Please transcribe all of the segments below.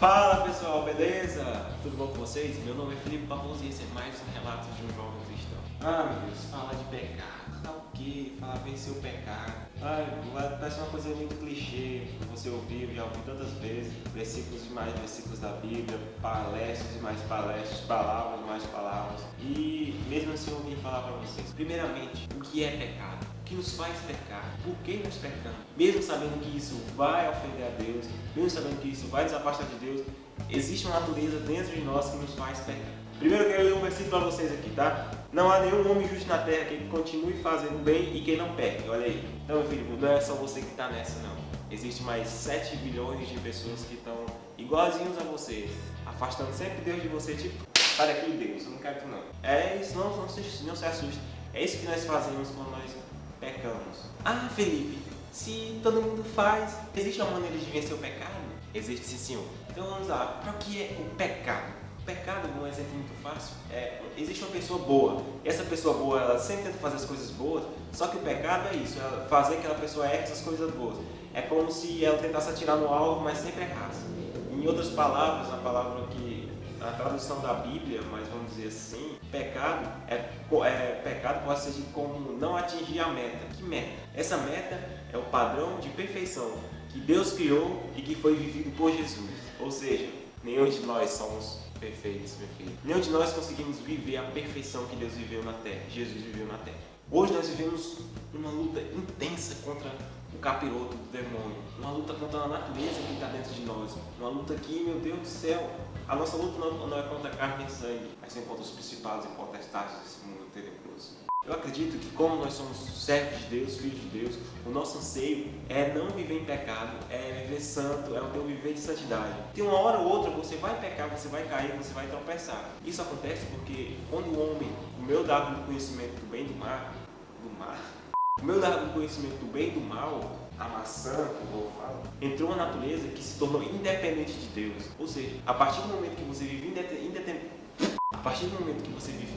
Fala pessoal, beleza? Tudo bom com vocês? Meu nome é Felipe Barroso e esse é mais um relato de um jovem cristão. Meu Deus, fala de pecado, tá o quê? Fala vencer o pecado. Parece uma coisa muito clichê, você ouviu, já ouviu tantas vezes, versículos e mais versículos da Bíblia, palestras e mais palestras, palavras e mais palavras. E mesmo assim eu vim falar para vocês, primeiramente, o que é pecado? O que nos faz pecar? Por que nós pecamos? Mesmo sabendo que isso vai ofender a Deus, mesmo sabendo que isso vai nos afastar de Deus, existe uma natureza dentro de nós que nos faz pecar. Primeiro eu quero ler um versículo para vocês aqui, tá? Não há nenhum homem justo na terra que continue fazendo bem e que não peque, olha aí. Então, meu filho, não é só você que está nessa, não. Existem mais 7 bilhões de pessoas que estão igualzinhos a você, afastando sempre Deus de você, tipo, sai daqui Deus, eu não quero tu não. É isso, não se assuste. É isso que nós fazemos quando nós pecamos. Felipe, se todo mundo faz, existe uma maneira de vencer o pecado? Existe sim, senhor. Então vamos lá, para o que é o pecado? O pecado, um exemplo muito fácil, existe uma pessoa boa. E essa pessoa boa, ela sempre tenta fazer as coisas boas, só que o pecado é isso, ela fazer que aquela pessoa erre essas coisas boas. É como se ela tentasse atirar no alvo, mas sempre errasse. Em outras palavras, a palavra que a tradução da Bíblia, mas vamos dizer assim, pecado pode ser como não atingir a meta. Que meta? Essa meta é o padrão de perfeição que Deus criou e que foi vivido por Jesus. Ou seja, nenhum de nós somos perfeitos, meu filho. Nenhum de nós conseguimos viver a perfeição que Deus viveu na terra, Jesus viveu na terra. Hoje nós vivemos uma luta intensa contra o capiroto do demônio, uma luta contra a natureza que está dentro de nós, uma luta que, meu Deus do céu, a nossa luta não é contra carne e sangue, mas é contra os principados e potestades desse mundo tenebroso. Eu acredito que como nós somos servos de Deus, filhos de Deus, o nosso anseio é não viver em pecado, é viver santo, é o teu viver de santidade. Tem uma hora ou outra você vai pecar, você vai cair, você vai tropeçar. Isso acontece porque quando o homem, o meu dado do conhecimento do bem e do mal, o meu dado do conhecimento do bem e do mal, a maçã, que o povo fala, entrou uma natureza que se tornou independente de Deus. Ou seja, a partir do momento que você vive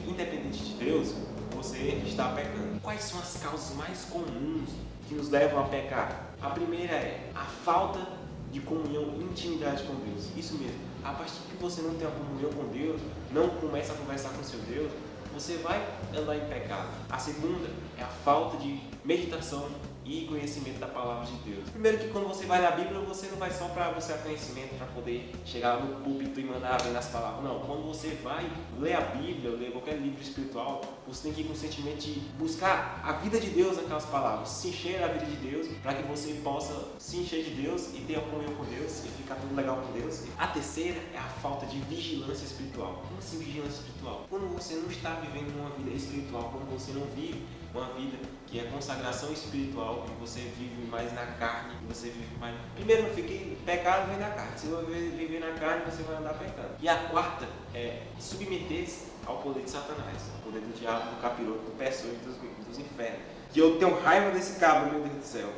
independente de Deus, você está pecando. Quais são as causas mais comuns que nos levam a pecar? A primeira é a falta de comunhão e intimidade com Deus. Isso mesmo. A partir que você não tem a comunhão com Deus, não começa a conversar com seu Deus, você vai andar em pecado. A segunda é a falta de meditação e conhecimento da palavra de Deus. Primeiro que quando você vai na Bíblia, você não vai só para buscar conhecimento, para poder chegar no púlpito e mandar ver nas palavras. Não, quando você vai ler a Bíblia, ler qualquer livro espiritual, você tem que ir com o sentimento de buscar a vida de Deus naquelas palavras, se encher da vida de Deus, para que você possa se encher de Deus e ter a comunhão com Deus e ficar tudo legal com Deus. A terceira é a falta de vigilância espiritual. Como assim vigilância espiritual? Quando você não está vivendo uma vida espiritual, quando você não vive uma vida que é consagração espiritual, que você vive mais na carne, que você vive mais... Primeiro, não fique pecado, vem na carne. Se você viver na carne, você vai andar pecando. E a quarta é submeter-se ao poder de Satanás, ao poder do diabo, do capiroto, do pessoa e dos infernos. Que eu tenho raiva desse cabo, meu Deus do céu.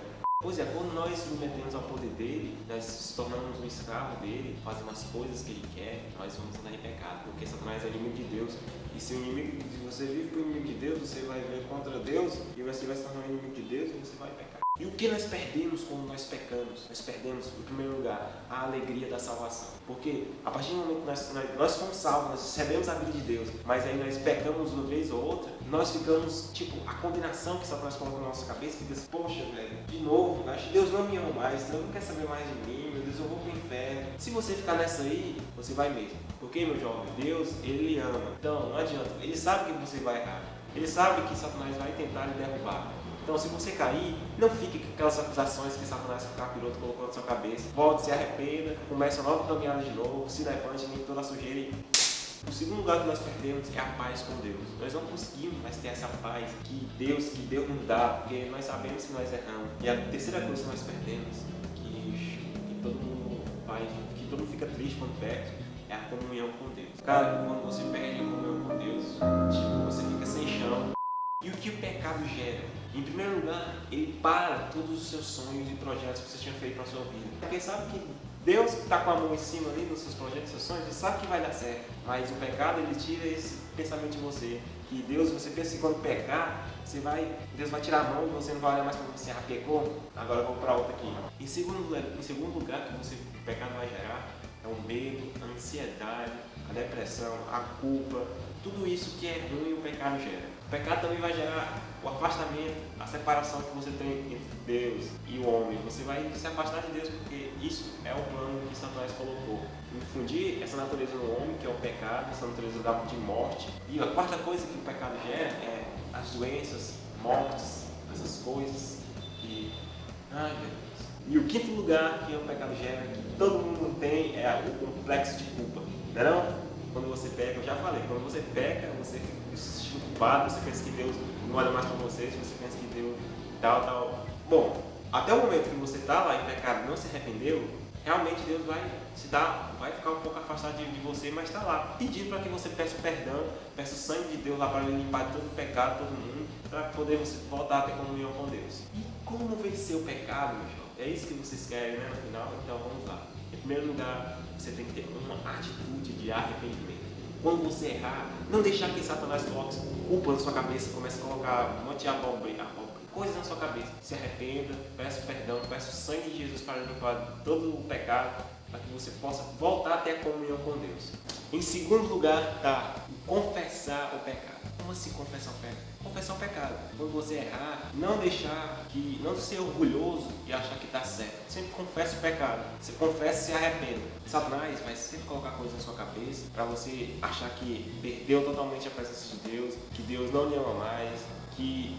Pois é, quando nós nos submetemos ao poder dele, nós nos tornamos um escravo dele, fazemos as coisas que ele quer, nós vamos andar em pecado, porque Satanás é inimigo de Deus. E se você vive para o inimigo de Deus, você vai vir contra Deus e você vai se tornar um inimigo de Deus e você vai pecar. E o que nós perdemos quando nós pecamos? Nós perdemos, em primeiro lugar, a alegria da salvação. Porque a partir do momento que nós fomos salvos, nós recebemos a vida de Deus, mas aí nós pecamos uma vez ou outra, nós ficamos, a condenação que Satanás coloca na nossa cabeça, fica assim, poxa, velho, de novo, acho que Deus não me ama mais, Deus não quer saber mais de mim, meu Deus, eu vou pro inferno. Se você ficar nessa aí, você vai mesmo. Porque, meu jovem, Deus, Ele ama. Então, não adianta, Ele sabe que você vai errar, Ele sabe que Satanás vai tentar lhe derrubar. Então, se você cair, não fique com aquelas acusações que Satanás, o capiroto, colocou na sua cabeça. Volte, se arrependa, comece uma nova caminhada de novo, se levante, limpe toda a sujeira e... O segundo lugar que nós perdemos é a paz com Deus. Nós não conseguimos mais ter essa paz que Deus nos dá, porque nós sabemos que nós erramos. E a terceira coisa que nós perdemos, que todo mundo fica triste quando perde, é a comunhão com Deus. Cara, quando você perde a comunhão com Deus, você fica sem chão. E o que o pecado gera? Em primeiro lugar, ele para todos os seus sonhos e projetos que você tinha feito para a sua vida. Porque sabe que Deus está com a mão em cima ali nos seus projetos, seus sonhos, você sabe que vai dar certo. Mas o pecado, ele tira esse pensamento de você. Que Deus, você pensa que quando pecar, Deus vai tirar a mão e você não vai olhar mais para você. Pecou? Agora eu vou para outra aqui. Em segundo lugar que o pecado vai gerar É o medo, a ansiedade, a depressão, a culpa, tudo isso que é ruim o pecado gera. O pecado também vai gerar o afastamento, a separação que você tem entre Deus e o homem. Você vai se afastar de Deus porque isso é o plano que Satanás colocou. Infundir essa natureza no homem, que é o pecado, essa natureza de morte. E a quarta coisa que o pecado gera é as doenças, mortes, essas coisas que... Ai, meu Deus. E o quinto lugar que o pecado gera, que todo mundo tem, é o complexo de culpa. Não é não? Quando você peca, eu já falei, quando você peca, você fica se sentindo culpado, você pensa que Deus não olha mais para você pensa que Deus tal. Bom, até o momento que você está lá em pecado e não se arrependeu, realmente Deus vai ficar um pouco afastado de você, mas está lá, pedindo para que você peça perdão, peça o sangue de Deus lá para limpar todo o pecado, todo mundo, para poder você voltar a ter comunhão com Deus. E como vencer o pecado, meu jovem? É isso que vocês querem, né, no final? Então vamos lá. Em primeiro lugar, você tem que ter uma atitude de arrependimento. Quando você errar, não deixar que Satanás coloque culpa na sua cabeça, comece a colocar um monte de abóbora, coisas na sua cabeça. Se arrependa, peça perdão, peça o sangue de Jesus para limpar todo o pecado, para que você possa voltar a ter a comunhão com Deus. Em segundo lugar, está confessar o pecado. Como assim confessar o pecado? Confessar o pecado. Quando você errar, não ser orgulhoso e achar que está certo. Sempre confesse o pecado. Você confessa e se arrependa. Satanás vai sempre colocar coisas na sua cabeça para você achar que perdeu totalmente a presença de Deus, que Deus não lhe ama mais, que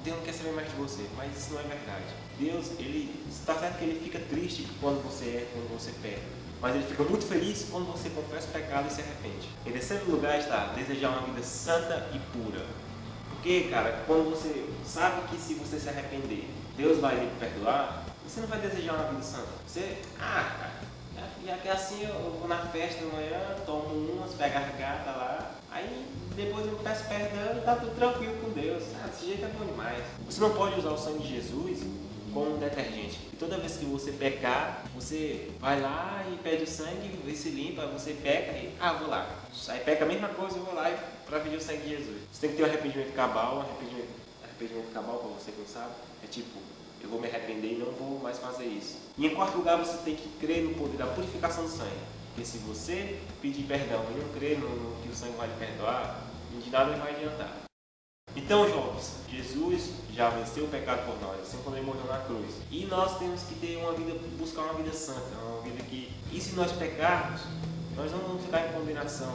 Deus não quer saber mais de você. Mas isso não é verdade. Deus, ele está certo que ele fica triste quando você erra, quando você perde. Mas ele fica muito feliz quando você confessa o pecado e se arrepende. Em terceiro lugar está desejar uma vida santa e pura. Porque, cara, quando você sabe que se você se arrepender, Deus vai lhe perdoar, você não vai desejar uma vida santa. Você, já que assim eu vou na festa de manhã, tomo umas, pego as gatas lá, aí depois eu peço perdão e tá tudo tranquilo com Deus. Desse jeito é bom demais. Você não pode usar o sangue de Jesus como um detergente. E toda vez que você pecar, você vai lá e pede o sangue, e se limpa, você peca e, vou lá. Aí peca a mesma coisa, eu vou lá para pedir o sangue de Jesus. Você tem que ter um arrependimento cabal, arrependimento cabal, para você que não sabe, é tipo, eu vou me arrepender e não vou mais fazer isso. E em quarto lugar, você tem que crer no poder da purificação do sangue. Porque se você pedir perdão e não crer no que o sangue vai lhe perdoar, de nada vai adiantar. Então, jovens, Jesus já venceu o pecado por nós, assim como ele morreu na cruz. E nós temos que ter buscar uma vida santa, uma vida que... E se nós pecarmos, nós não vamos ficar em condenação,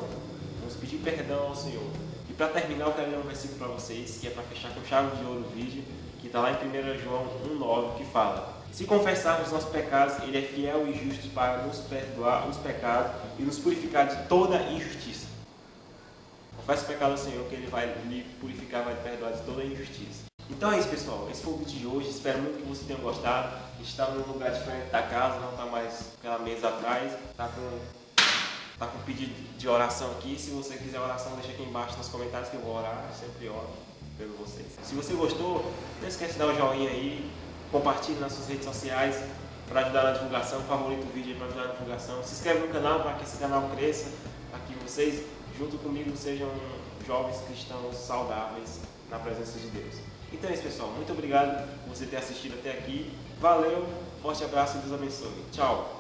vamos pedir perdão ao Senhor. E para terminar, eu quero ler um versículo para vocês, que é para fechar com chave de ouro o vídeo, que está lá em 1 João 1,9, que fala: se confessarmos os nossos pecados, Ele é fiel e justo para nos perdoar os pecados e nos purificar de toda injustiça. Confesse o pecado ao Senhor, que Ele vai lhe purificar, vai lhe perdoar de toda injustiça. Então é isso, pessoal. Esse foi o vídeo de hoje. Espero muito que vocês tenham gostado. A gente está num lugar diferente da casa, não está mais aquela mesa atrás. Está com pedido de oração aqui. Se você quiser oração, deixa aqui embaixo nos comentários que eu vou orar. Eu sempre oro pelo vocês. Se você gostou, não esquece de dar um joinha aí. Compartilhe nas suas redes sociais para ajudar na divulgação. Favorita o vídeo para ajudar na divulgação. Se inscreve no canal para que esse canal cresça. Para que vocês, junto comigo, sejam jovens cristãos saudáveis na presença de Deus. Então é isso, pessoal. Muito obrigado por você ter assistido até aqui. Valeu, forte abraço e Deus abençoe. Tchau!